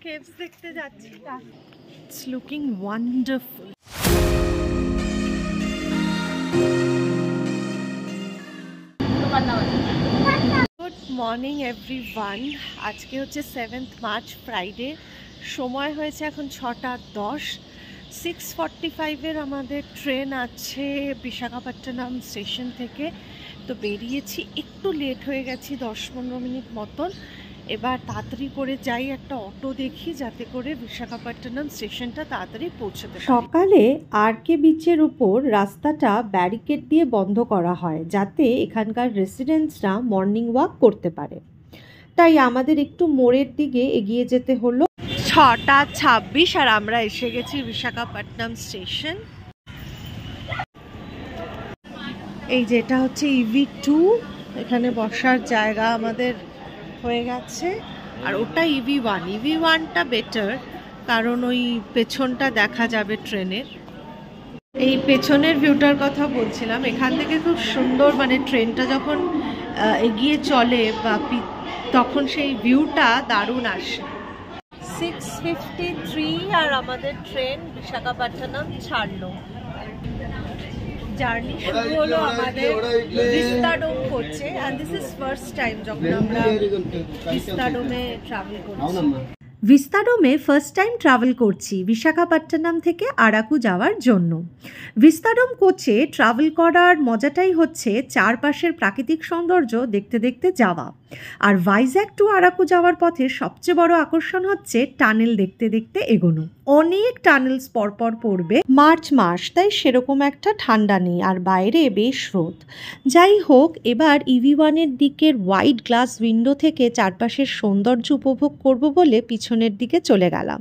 Caves দেখতে যাচ্ছি। It's looking wonderful. Good morning everyone. আজকে হচ্ছে 7th মার্চ, ফ্রাইডে। সময় হয়েছে এখন 6:10। 6:45-এর আমাদের ট্রেন আছে বিশাখাপত্তনম স্টেশন থেকে। তো বেরিয়েছি, একটু লেট হয়ে গেছি 10-15 মিনিট মতন। এবার তাড়াতাড়ি করে যাই, একটা অটো দেখি যাতে করে বিশাখাপত্তনম স্টেশনটা তাড়াতাড়ি পৌঁছতে পারি। সকালে আরকে বিচের উপর রাস্তাটা ব্যারিকেড দিয়ে বন্ধ করা হয় যাতে এখানকার রেসিডেন্টসরা মর্নিং ওয়াক করতে পারে। তাই আমাদের একটু মোড়ের দিকে এগিয়ে যেতে হলো। 6:26 আর আমরা এসে গেছি বিশাখাপত্তনম স্টেশন। এই যেটা হচ্ছে EV2, এখানে বসার জায়গা আমাদের হয়ে গেছে। আর ওটা EV1। EV1টা বেটার, কারণ ওই পেছনটা দেখা যাবে ট্রেনের। এই পেছনের ভিউটার কথা বলছিলাম, এখান থেকে খুব সুন্দর, মানে ট্রেনটা যখন এগিয়ে চলে বা তখন সেই ভিউটা দারুণ আসে। 6:53 আর আমাদের ট্রেন বিশাখাপত্তনম ছাড়লো। জার্নি শুরু হলো আমাদের ভিস্তাডোম কোচে। And this is first time যখন আমরা ভিস্তাডোমে ট্রাভেল করছি। ভিস্তাডোমে ফার্স্ট টাইম ট্রাভেল করছি বিশাখাপত্তনম থেকে আরাকু যাওয়ার জন্য। ভিস্তাডোম কোচে ট্রাভেল করার মজাটাই হচ্ছে চারপাশের প্রাকৃতিক সৌন্দর্য দেখতে দেখতে যাওয়া। আর ভাইজ্যাক টু আরাকু যাওয়ার পথে সবচেয়ে বড় আকর্ষণ হচ্ছে টানেল দেখতে দেখতে এগোনো। অনেক টানেলস পরপর পড়বে। মার্চ মাস, তাই সেরকম একটা ঠান্ডা নেই, আর বাইরে বেশ রোদ। যাই হোক, এবার EV1-এর দিকের ওয়াইড গ্লাস উইন্ডো থেকে চারপাশের সৌন্দর্য উপভোগ করব বলে পিছনের দিকে চলে গেলাম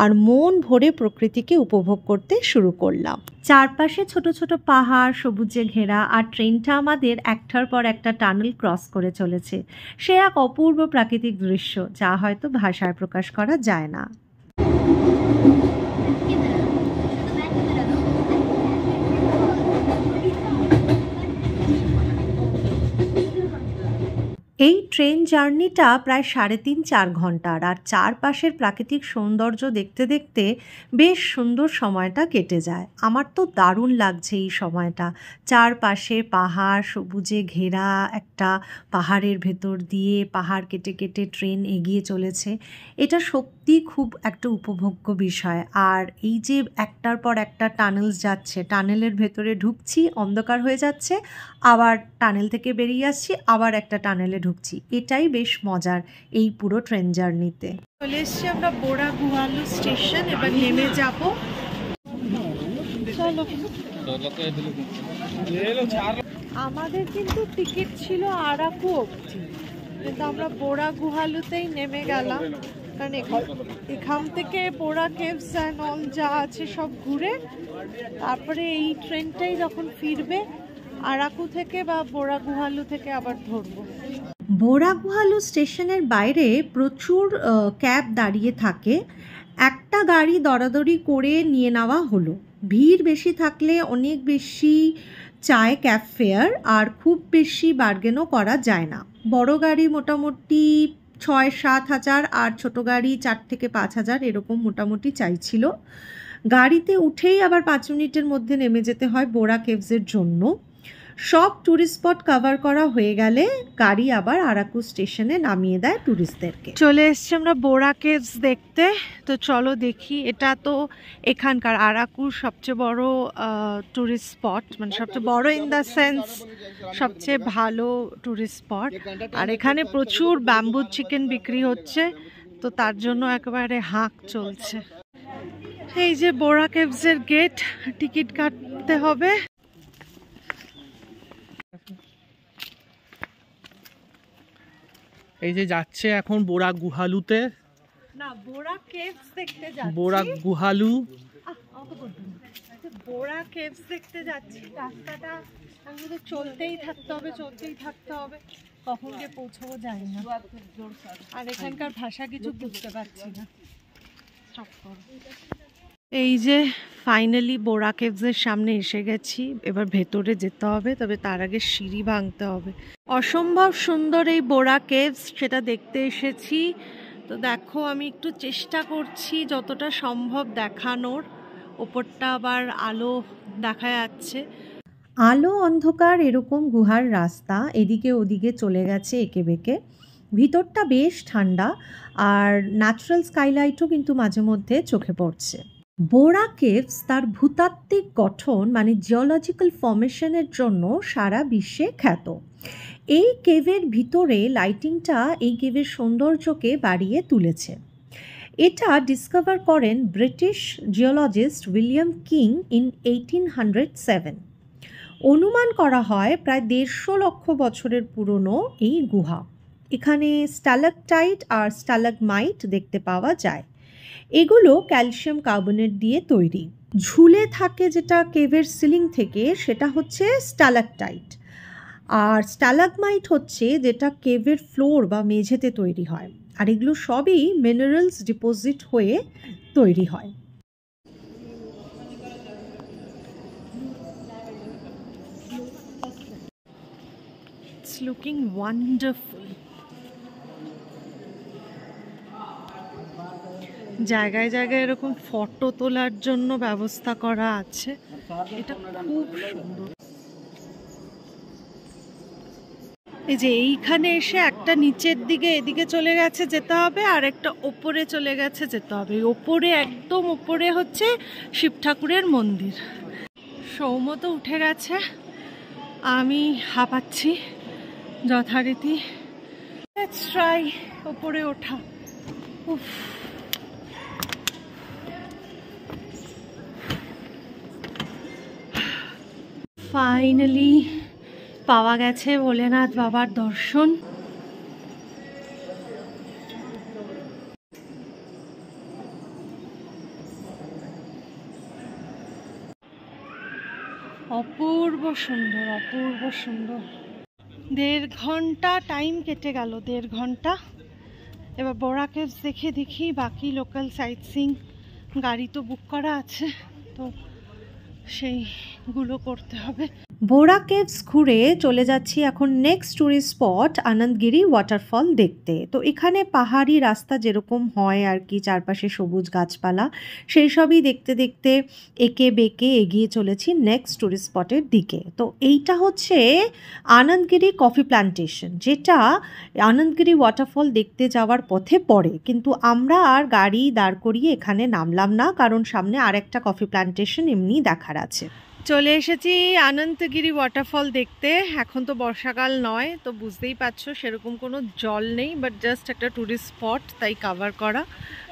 আর মন ভরে প্রকৃতিকে উপভোগ করতে শুরু করলাম। চারপাশে ছোট ছোট পাহাড়, সবুজে ঘেরা, আর ট্রেনটা আমাদের একটার পর একটা টানেল ক্রস করে চলেছে। সে এক অপূর্ব প্রাকৃতিক দৃশ্য যা হয়তো ভাষায় প্রকাশ করা যায় না। এই ট্রেন জার্নিটা প্রায় 3.5-4 ঘন্টার, আর চারপাশের প্রাকৃতিক সৌন্দর্য দেখতে দেখতে বেশ সুন্দর সময়টা কেটে যায়। আমার তো দারুণ লাগছে এই সময়টা। চারপাশে পাহাড়, সবুজে ঘেরা একটা পাহাড়ের ভেতর দিয়ে পাহাড় কেটে কেটে ট্রেন এগিয়ে চলেছে। এটা সত্যি খুব একটা উপভোগ্য বিষয়। আর এই যে একটার পর একটা টানেলস যাচ্ছে, টানেলের ভেতরে ঢুকছি, অন্ধকার হয়ে যাচ্ছে, আবার টানেল থেকে বেরিয়ে আসছি, আবার একটা টানেলে ঢুকছি। এটাই বেশ মজার এই পুরো ট্রেন জার্নিতে। চলে এসছি আমরা বোরাগুহালু স্টেশন, এবার নেমে যাব। আমাদের কিন্তু টিকিট ছিল আরাকু অবধি, কিন্তু আমরা বোরাগুহালুতেই নেমে গেলাম, কারণ এখান থেকে বোরা কেভস অ্যান্ড অল যা আছে সব ঘুরে তারপরে এই ট্রেনটাই যখন ফিরবে আরাকু থেকে বা বোরাগুহালু থেকে আবার ধরবো। বোরাগুহালু স্টেশনের বাইরে প্রচুর ক্যাব দাঁড়িয়ে থাকে। একটা গাড়ি দরাদরি করে নিয়ে নেওয়া হলো। ভিড় বেশি থাকলে অনেক বেশি চায় ক্যাব ফেয়ার, আর খুব বেশি বার্গেনও করা যায় না। বড় গাড়ি মোটামুটি 6-7 হাজার, আর ছোট গাড়ি 4 থেকে 5 হাজার এরকম মোটামুটি চাইছিল। গাড়িতে উঠেই আবার 5 মিনিটের মধ্যে নেমে যেতে হয় বোরা কেভসের জন্য। সব ট্যুরিস্ট স্পট কভার করা হয়ে গেলে গাড়ি আবার আরাকু স্টেশনে নামিয়ে দেয় ট্যুরিস্টদেরকে। চলে এসছি আমরা বোরা কেভস দেখতে। তো চলো দেখি। এটা তো এখানকার আরাকুর সবচেয়ে বড় ট্যুরিস্ট স্পট, মানে সবচেয়ে বড় ইন দ্য সেন্স সবচেয়ে ভালো ট্যুরিস্ট স্পট। আর এখানে প্রচুর ব্যাম্বু চিকেন বিক্রি হচ্ছে, তো তার জন্য একেবারে হাঁক চলছে। এই যে বোরা কেভসের গেট, টিকিট কাটতে হবে। এই যে যাচ্ছে এখন বোরাগুহালুতে, না বোরা কেভস দেখতে যাচ্ছি। বোরাগুহালু বোরা কেভস দেখতে যাচ্ছি। রাস্তাটা আমাদের চলতেই থাকতে হবে, চলতেই থাকতে হবে, কখন গিয়ে পৌঁছবো জানি না। আর এখানকার ভাষা কিছু বুঝতে পারছি না। এই যে ফাইনালি বোরা কেভসের সামনে এসে গেছি। এবার ভেতরে যেতে হবে, তবে তার আগে সিঁড়ি ভাঙতে হবে। অসম্ভব সুন্দর এই বোরা কেভস, সেটা দেখতে এসেছি। তো দেখো আমি একটু চেষ্টা করছি যতটা সম্ভব দেখানোর। ওপরটা আবার আলো দেখা যাচ্ছে। আলো অন্ধকার এরকম গুহার রাস্তা এদিকে ওদিকে চলে গেছে এঁকে বেঁকে। ভিতরটা বেশ ঠান্ডা, আর ন্যাচারাল স্কাইলাইটও কিন্তু মাঝে মধ্যে চোখে পড়ছে। বোরা কেভস তার ভূতাত্ত্বিক গঠন মানে জিওলজিক্যাল ফর্মেশনের জন্য সারা বিশ্বে খ্যাত। এই কেভের ভিতরে লাইটিংটা এই কেভের সৌন্দর্যকে বাড়িয়ে তুলেছে। এটা ডিসকভার করেন British geologist William king in 1807। অনুমান করা হয় প্রায় 150 লক্ষ বছরের পুরনো এই গুহা। এখানে স্ট্যালাকটাইট আর স্ট্যালাগমাইট দেখতে পাওয়া যায়। এগুলো ক্যালসিয়াম কার্বনেট দিয়ে তৈরি। ঝুলে থাকে যেটা কেভের সিলিং থেকে, সেটা হচ্ছে স্ট্যালাকটাইট। আর স্ট্যালাগমাইট হচ্ছে যেটা কেভের ফ্লোর বা মেঝেতে তৈরি হয়। আর এগুলো সবই মিনারেলস ডিপোজিট হয়ে তৈরি হয়। It's looking wonderful. জায়গায় জায়গায় এরকম ফটো তোলার জন্য ব্যবস্থা করা আছে। এটা খুব সুন্দর। এই যে এইখানে এসে একটা নিচের দিকে এদিকে চলে গেছে যেতে হবে, আর একটা ওপরে চলে গেছে যেতে হবে। ওপরে একদম ওপরে হচ্ছে শিব ঠাকুরের মন্দির। সৌম তো উঠে গেছে, আমি হাঁপাচ্ছি যথারীতি। লেটস ট্রাই ওপরে ওঠা। উফ, ফাইনালি পাওয়া গেছে ভোলেনাথ বাবার দর্শন। অপূর্ব সুন্দর, অপূর্ব সুন্দর। 1.5 ঘন্টা টাইম কেটে গেল, 1.5 ঘন্টা। এবার বোরা কেভস দেখে দেখি বাকি লোকাল সাইট সিইং গাড়ি তো বুক করা আছে, তো সেইগুলো করতে হবে। বোরা কেভস ঘুরে চলে যাচ্ছি এখন নেক্সট ট্যুরিস্ট স্পট আনন্দগিরি ওয়াটারফল দেখতে। তো এখানে পাহাড়ি রাস্তা যেরকম হয় আর কি, চারপাশে সবুজ গাছপালা, সেই সবই দেখতে দেখতে এঁকে বেঁকে এগিয়ে চলেছি নেক্সট ট্যুরিস্ট স্পটের দিকে। তো এইটা হচ্ছে আনন্দগিরি কফি প্ল্যান্টেশন, যেটা আনন্দগিরি ওয়াটারফল দেখতে যাওয়ার পথে পড়ে। কিন্তু আমরা আর গাড়ি দাঁড় করিয়ে এখানে নামলাম না, কারণ সামনে আরেকটা কফি প্ল্যান্টেশন এমনি দেখার আছে। চলে এসেছি আনন্দগিরি ওয়াটারফল দেখতে। এখন তো বর্ষাকাল নয়, তো বুঝতেই পারছো সেরকম কোনো জল নেই, বাট জাস্ট একটা টুরিস্ট স্পট, তাই কভার করা।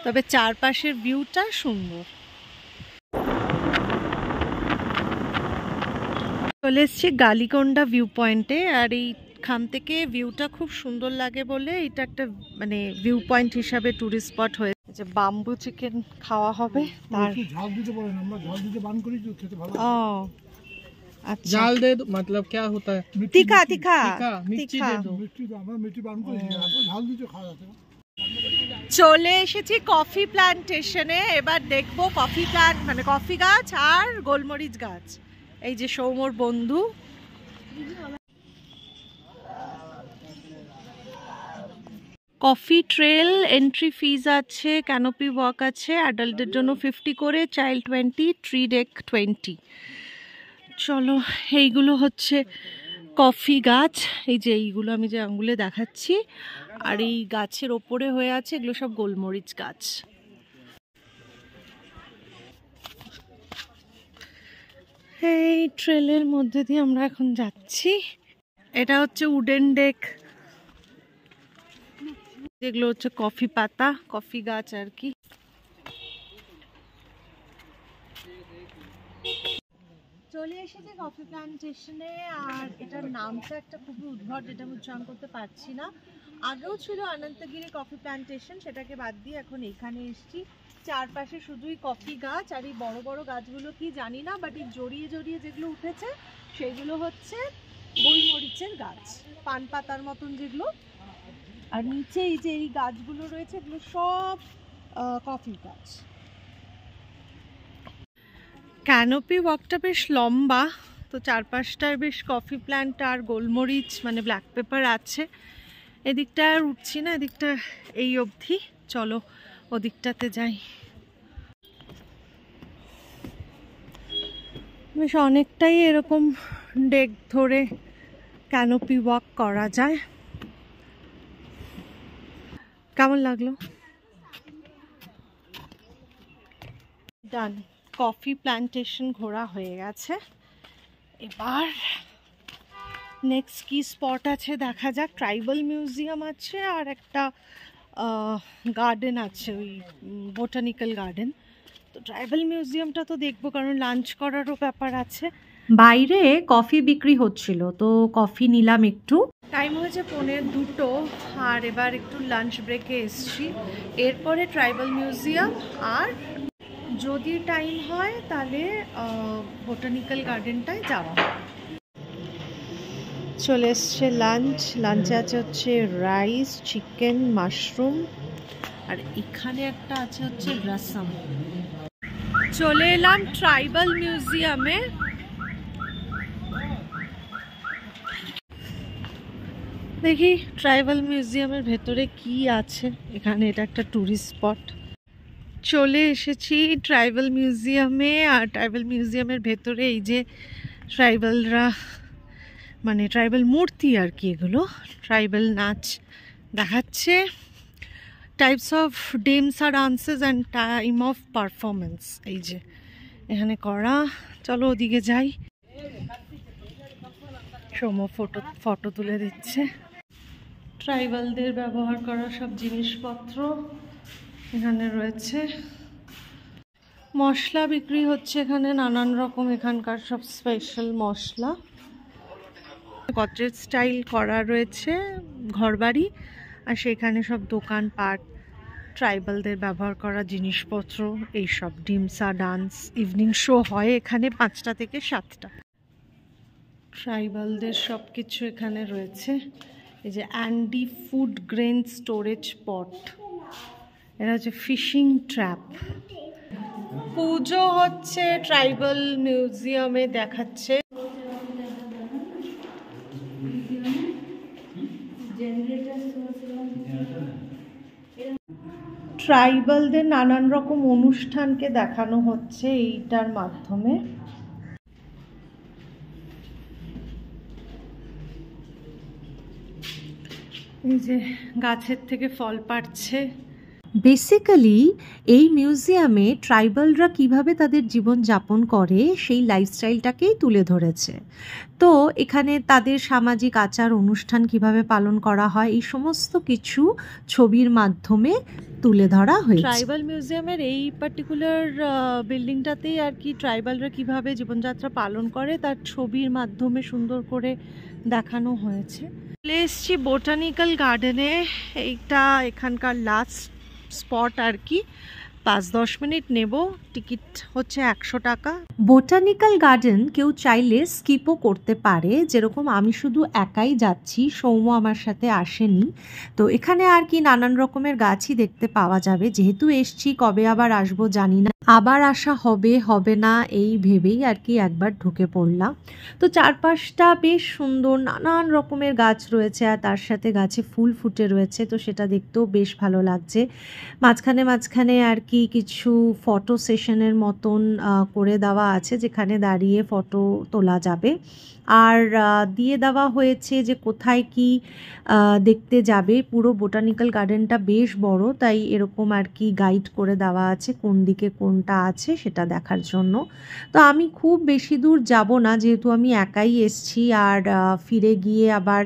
তবে চারপাশের ভিউটা সুন্দর। চলে এসেছি গালিকোন্ডা ভিউ পয়েন্টে, আর এইখান থেকে ভিউটা খুব সুন্দর লাগে বলে এটা একটা মানে ভিউ পয়েন্ট হিসাবে টুরিস্ট স্পট হয়েছে। যে বাম্বু চিকেন খাওয়া হবে, তার ঝাল দিতে পারেন, আমরা ঝাল দিতে বান করি, খেতে ভালো। ও আচ্ছা, जाल दे दो, मतलब क्या होता है? तीखा तीखा तीखा मिर्ची तीखा। दे दो। মিষ্টি তো আমরা মিষ্টি বান করি, এত ঝাল দিতে খাওয়া যাচ্ছে না। চলে এসেছি কফি প্ল্যান্টেশনে। এবার দেখবো কফি প্ল্যান্ট মানে কফি গাছ আর গোলমরিচ গাছ। এই যে সৌমর বন্ধু। কফি ট্রেল এন্ট্রি ফিজ আছে, ক্যানোপি ওয়াক আছে, অ্যাডাল্টদের জন্য 50 করে, চাইল্ড 20, ট্রি ডেক 20। চলো, এইগুলো হচ্ছে কফি গাছ। এই যে এইগুলো আমি যে আঙ্গুলে দেখাচ্ছি, আর এই গাছের ওপরে হয়ে আছে এগুলো সব গোলমরিচ গাছ। এই ট্রেলের মধ্যে দিয়ে আমরা এখন যাচ্ছি। এটা হচ্ছে উডেন ডেক, যেগুলো হচ্ছে কফি পাতা, কফি গাছ আর কি। চলে এসেছে কফি প্ল্যান্টেশনে, আর এটার নামটা একটা খুবই উদ্ভট, যেটা আমি উচ্চারণ করতে পারছি না। আগেও ছিল অনন্তগিরি কফি প্ল্যান্টেশন, সেটাকে বাদ দিয়ে এখন এখানে এসেছি। চারপাশে শুধুই কফি গাছ, আর এই বড় বড় গাছগুলো কি জানি না, বাট এই জড়িয়ে জড়িয়ে যেগুলো উঠেছে সেগুলো হচ্ছে গোলমরিচের গাছ, পান পাতার মতন যেগুলো। আর নিচে এই যে এই গাছগুলো রয়েছে এগুলো সব কফি গাছ। ক্যানোপি ওয়াকটা বেশ লম্বা, তো চারপাশটার বেশ কফি প্ল্যান্ট আর গোলমরিচ মানে ব্ল্যাক পেপার আছে। এদিকটা আর উঠছি না, এদিকটা এই অবধি। চলো ওদিকটাতে যাই। বেশ অনেকটাই এরকম ডেক ধরে ক্যানোপি ওয়াক করা যায়। কেমন লাগলো? ডান, কফি প্ল্যান্টেশন ঘোরা হয়ে গেছে। এবার নেক্সট কি স্পট আছে দেখা যাক। ট্রাইবাল মিউজিয়াম আছে আর একটা গার্ডেন আছে, ওই বোটানিক্যাল গার্ডেন। তো ট্রাইবাল মিউজিয়ামটা তো দেখবো, কারণ লাঞ্চ করারও ব্যাপার আছে। বাইরে কফি বিক্রি হচ্ছিল, তো কফি নিলাম একটু। টাইম হয়েছে 1:45 আর এবার একটু লাঞ্চ ব্রেকে এসছি। এরপরে ট্রাইবাল মিউজিয়াম আর যদি টাইম হয় তাহলে বোটানিক্যাল গার্ডেনটায় যাওয়া। চলে এসছে লাঞ্চ। লাঞ্চে আছে হচ্ছে রাইস, চিকেন, মাশরুম আর এখানে একটা আছে হচ্ছে রসম। চলে এলাম ট্রাইবাল মিউজিয়ামে। দেখি ট্রাইবাল মিউজিয়ামের ভেতরে কি আছে। এখানে এটা একটা ট্যুরিস্ট স্পট। চলে এসেছি ট্রাইবাল মিউজিয়ামে। আর ট্রাইবাল মিউজিয়ামের ভেতরে এই যে ট্রাইবালরা, মানে ট্রাইবাল মূর্তি আর কি, এগুলো ট্রাইবাল নাচ দেখাচ্ছে। টাইপস অফ ডেমস আর dances and time of performance এই যে এখানে করা। চলো ওদিকে যাই। সোমো ফটো তুলে দিচ্ছে। ট্রাইবালদের ব্যবহার করা সব জিনিসপত্র এখানে রয়েছে। মশলা বিক্রি হচ্ছে এখানে, নানান রকম এখানকার সব স্পেশাল মশলা। গট্রেজ স্টাইল করা রয়েছে ঘরবাড়ি, আর সেখানে সব দোকানপাট, ট্রাইবালদের ব্যবহার করা জিনিসপত্র এইসব। ডিমসা ডান্স ইভিনিং শো হয় এখানে 5টা থেকে 7টা। ট্রাইবালদের সব কিছু এখানে রয়েছে। এই যে অ্যান্ডি ফুড গ্রেন স্টোরেজ পট, এটা হচ্ছে ফিশিং ট্র্যাপ। পুজো হচ্ছে ট্রাইবাল মিউজিয়ামে দেখাচ্ছে। ট্রাইবালদের নানান রকম অনুষ্ঠানকে দেখানো হচ্ছে এইটার মাধ্যমে। এই যে গাছের থেকে ফল পাড়ছে। বেসিক্যালি এই মিউজিয়ামে ট্রাইবালরা কিভাবে তাদের জীবন যাপন করে সেই লাইফস্টাইলটাকেই তুলে ধরেছে। তো এখানে তাদের সামাজিক আচার অনুষ্ঠান কিভাবে পালন করা হয় এই সমস্ত কিছু ছবির মাধ্যমে তুলে ধরা হয়েছে। ট্রাইবাল মিউজিয়ামের এই পার্টিকুলার বিল্ডিংটাতেই আর কি ট্রাইবালরা কিভাবে জীবনযাত্রা পালন করে তার ছবির মাধ্যমে সুন্দর করে দেখানো হয়েছে। চলে এসছি বোটানিক্যাল গার্ডেনে। এইটা এখানকার লাস্ট স্পট আর কি। 5-10 মিনিট নেব, টিকিট হচ্ছে 100 টাকা। বোটানিক্যাল গার্ডেন কেউ চাইলে স্কিপও করতে পারে, যেরকম আমি শুধু একাই যাচ্ছি, সৌম্য আমার সাথে আসেনি। তো এখানে আর কি নানান রকমের গাছই দেখতে পাওয়া যাবে। যেহেতু এসছি, কবে আবার আসবো জানি না, আবার আসা হবে হবে না এই ভেবেই আর কি একবার ঢুকে পড়লাম। তো চারপাশটা বেশ সুন্দর, নানান রকমের গাছ রয়েছে আর তার সাথে গাছে ফুল ফুটে রয়েছে, তো সেটা দেখতেও বেশ ভালো লাগছে। মাঝখানে মাঝখানে আর কি কিছু ফটো সেশনের মতন করে দেওয়া আছে, যেখানে দাঁড়িয়ে ফটো তোলা যাবে। আর দিয়ে দেওয়া হয়েছে যে কোথায় কি দেখতে যাবে। পুরো বোটানিক্যাল গার্ডেনটা বেশ বড়, তাই এরকম আর কি গাইড করে দেওয়া আছে কোন দিকে কোনটা আছে সেটা দেখার জন্য। তো আমি খুব বেশি দূর যাব না, যেহেতু আমি একাই এসছি। আর ফিরে গিয়ে আবার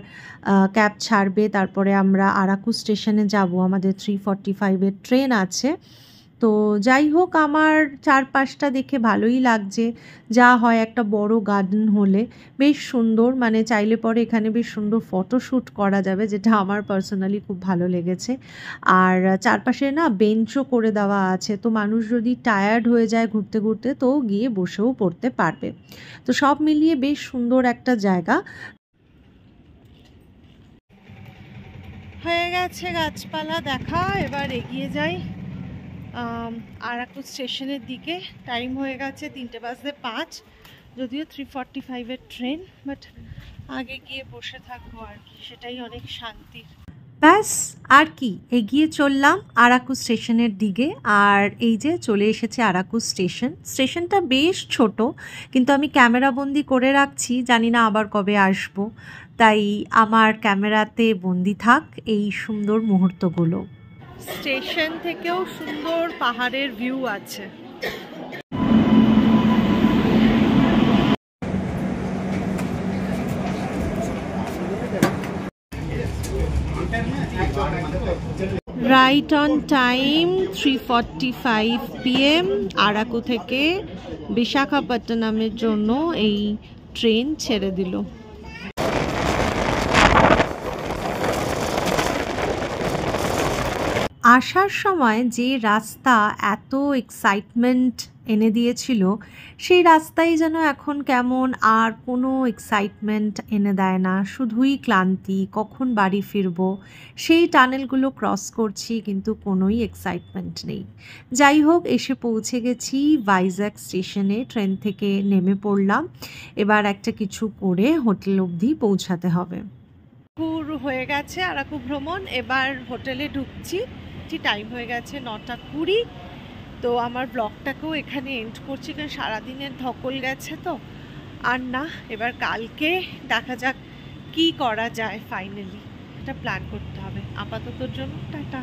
ক্যাব ছাড়বে, তারপরে আমরা আরাকু স্টেশনে যাব। আমাদের 3:45-এর ট্রেন আছে। তো যাই হোক, আমার চারপাশটা দেখে ভালোই লাগছে। যা হয় একটা বড় গার্ডেন হলে বেশ সুন্দর, মানে চাইলে পরে এখানে বেশ সুন্দর ফটোশ্যুট করা যাবে, যেটা আমার পার্সোনালি খুব ভালো লেগেছে। আর চারপাশে না বেঞ্চও করে দেওয়া আছে, তো মানুষ যদি টায়ার্ড হয়ে যায় ঘুরতে ঘুরতে তো গিয়ে বসেও পড়তে পারবে। তো সব মিলিয়ে বেশ সুন্দর একটা জায়গা। হয়ে গেছে গাছপালা দেখা, এবার এগিয়ে যাই আরাকু স্টেশনের দিকে। টাইম হয়ে গেছে 3:05, যদিও 3:45-এর ট্রেন, বাট আগে গিয়ে বসে থাকবো আর কি, সেটাই অনেক শান্তির। ব্যাস আর কি, এগিয়ে চললাম আরাকু স্টেশনের দিকে। আর এই যে চলে এসেছে আরাকু স্টেশন। স্টেশনটা বেশ ছোট, কিন্তু আমি ক্যামেরা বন্দি করে রাখছি, জানি না আবার কবে আসব, তাই আমার ক্যামেরাতে বন্দি থাক এই সুন্দর মুহূর্তগুলো। স্টেশন থেকেও সুন্দর পাহাড়ের ভিউ আছে। Right on time 3:45 PM Araku থেকে বিশাখাপত্তনমের জন্য এই ট্রেন ছেড়ে দিল। আসার সময় যে রাস্তা এত এক্সাইটমেন্ট এনে দিয়েছিল, সেই রাস্তাই যেন এখন কেমন আর কোনো এক্সাইটমেন্ট এনে দেয় না, শুধুই ক্লান্তি, কখন বাড়ি ফিরবো। সেই টানেলগুলো ক্রস করছি কিন্তু কোনোই এক্সাইটমেন্ট নেই। যাই হোক, এসে পৌঁছে গেছি ভাইজ্যাক স্টেশনে, ট্রেন থেকে নেমে পড়লাম। এবার একটা কিছু করে হোটেল অবধি পৌঁছাতে হবে। হয়ে গেছে আরাকু ভ্রমণ, এবার হোটেলে ঢুকছি। টাইম হয়ে গেছে 9:20। তো আমার ব্লগটাকেও এখানে এন্ড করছি, কারণ সারাদিনের ধকল গেছে তো আর না। এবার কালকে দেখা যাক কি করা যায়, ফাইনালি এটা প্ল্যান করতে হবে। আপাততর জন্য টাটা।